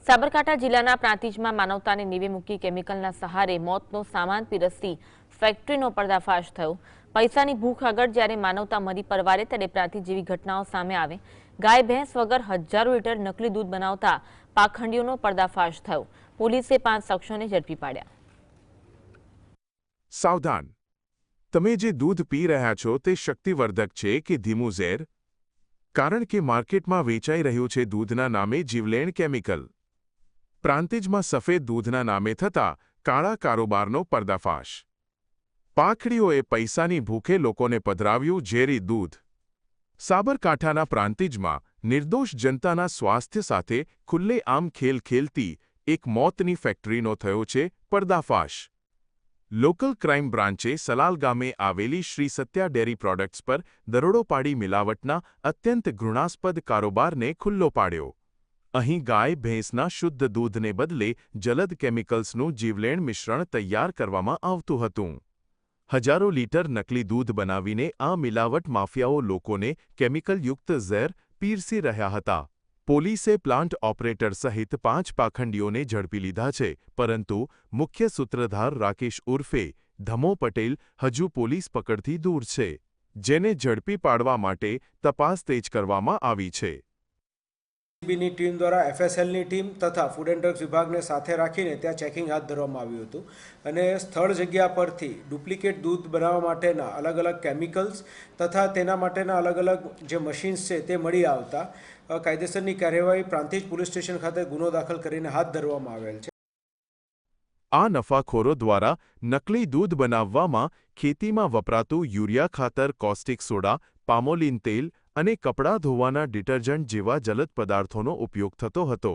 સાબરકાંઠા જિલ્લાના પ્રાંતિજમાં માનવતાને નેવે મૂકી કેમિકલના સહારે મોતનો સામાન પીરસતી ફેક્ટરીનો પર્દાફાશ થયો। પૈસાની ભૂખ આગળ જ્યારે માનવતા મરી પરવારે ત્યારે પ્રાંતિજ જેવી ઘટનાઓ સામે આવે। ગાય ભેંસ વગર હજારો લીટર નકલી દૂધ બનાવતા પાખંડીઓનો પર્દાફાશ થયો। પોલીસે 5 શખ્સોને ઝડપી પાડ્યા। સાવધાન! તમે જે દૂધ પી રહ્યા છો તે શક્તિવર્ધક છે કે ધીમું ઝેર? કારણ કે માર્કેટમાં વેચાઈ રહ્યું છે દૂધના નામે જીવલેણ કેમિકલ। પ્રાંતિજમાં સફેદ દૂધના નામે થતા કાળા કારોબારનો પર્દાફાશ। પાંખડીઓએ પૈસાની ભૂખે લોકોને પધરાવ્યું ઝેરી દૂધ। સાબરકાંઠાના પ્રાંતિજમાં નિર્દોષ જનતાના સ્વાસ્થ્ય સાથે ખુલ્લેઆમ ખેલ ખેલતી એક મોતની ફેક્ટરીનો થયો છે પર્દાફાશ। લોકલ ક્રાઇમ બ્રાન્ચે સલાલ ગામે આવેલી શ્રી સત્યા ડેરી પ્રોડક્ટ્સ પર દરોડો પાડી મિલાવટના અત્યંત ઘૃણાસ્પદ કારોબારને ખુલ્લો પાડ્યો। અહીં ગાય ભેંસના શુદ્ધ દૂધને બદલે જલદ કેમિકલ્સનું જીવલેણ મિશ્રણ તૈયાર કરવામાં આવતું હતું। હજારો લીટર નકલી દૂધ બનાવીને આ મિલાવટ માફિયાઓ લોકોને કેમિકલયુક્ત ઝેર પીરસી રહ્યા હતા। પોલીસે પ્લાન્ટ ઓપરેટર સહિત 5 પાખંડીઓને ઝડપી લીધા છે, પરંતુ મુખ્ય સૂત્રધાર રાકેશ ઉર્ફે ધમો પટેલ હજુ પોલીસ પકડથી દૂર છે, જેને ઝડપી પાડવા માટે તપાસ તેજ કરવામાં આવી છે। ની ટીમ દ્વારા એફએસએલની ટીમ તથા ફૂડ એન્ડ ડ્રગ્સ વિભાગને સાથે રાખીને ત્યાં ચેકિંગ હાથ ધરવામાં આવ્યું હતું અને સ્થળ જગ્યા પરથી ડુપ્લિકેટ દૂધ બનાવવા માટેના અલગ અલગ કેમિકલ્સ તથા તેના માટેના અલગ અલગ જે મશીન્સ છે તે મળી આવતા કાયદેસરની કાર્યવાહી પ્રાંતિજ પોલીસ સ્ટેશન ખાતે ગુનો દાખલ કરીને હાથ ધરવામાં આવેલ છે। આ નફાખોરો દ્વારા નકલી દૂધ બનાવવામાં ખેતીમાં વપરાતું યુરિયા ખાતર, કોસ્ટિક સોડા, પામોલીન તેલ અને કપડાં ધોવાના ડિટર્જન્ટ જેવા જલદ પદાર્થોનો ઉપયોગ થતો હતો।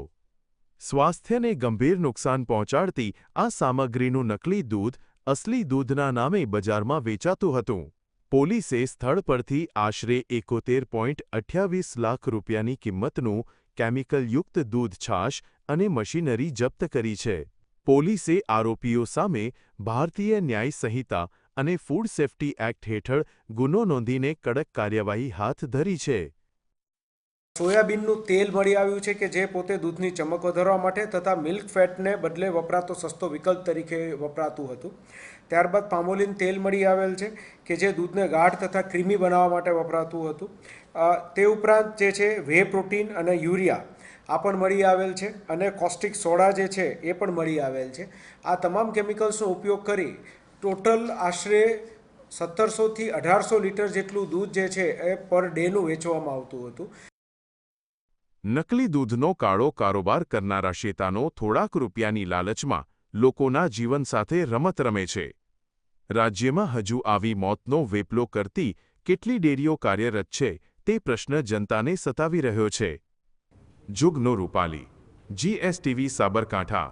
સ્વાસ્થ્યને ગંભીર નુકસાન પહોંચાડતી આ સામગ્રીનું નકલી દૂધ અસલી દૂધના નામે બજારમાં વેચાતું હતું। પોલીસે સ્થળ પરથી આશરે 71.28 લાખ રૂપિયાની કિંમતનું કેમિકલયુક્ત દૂધ છાશ અને મશીનરી જપ્ત કરી છે। પોલીસે આરોપીઓ સામે ભારતીય ન્યાય સંહિતા અને ફૂડ સેફ્ટી એક્ટ હેઠળ ગુનો નોંધીને કડક કાર્યવાહી હાથ ધરી છે। સોયાબીનનું તેલ મળી આવ્યું છે કે જે પોતે દૂધની ચમક વધારવા માટે તથા મિલ્ક ફેટને બદલે વપરાતો સસ્તો વિકલ્પ તરીકે વપરાતું હતું। ત્યારબાદ પામોલીન તેલ મળી આવેલ છે કે જે દૂધને ગાઢ તથા ક્રીમી બનાવવા માટે વપરાતું હતું। તે ઉપરાંત જે છે વે પ્રોટીન અને યુરિયા આ પણ મળી આવેલ છે અને કોસ્ટિક સોડા જે છે એ પણ મળી આવેલ છે। આ તમામ કેમિકલ્સનો ઉપયોગ કરી ટોટલ આશરે 1700 થી 1800 લીટર જેટલું દૂધ જે છે એ પર ડેનું વેચવામાં આવતું હતું। નકલી દૂધનો કાળો કારોબાર કરનારા શેતાનો થોડાક રૂપિયાની લાલચમાં લોકોના જીવન સાથે રમત રમે છે। રાજ્યમાં હજુ આવી મોતનો વેપલો કરતી કેટલી ડેરીઓ કાર્યરત છે તે પ્રશ્ન જનતાને સતાવી રહ્યો છે। જુગનો રૂપાલી, GSTV સાબરકાંઠા।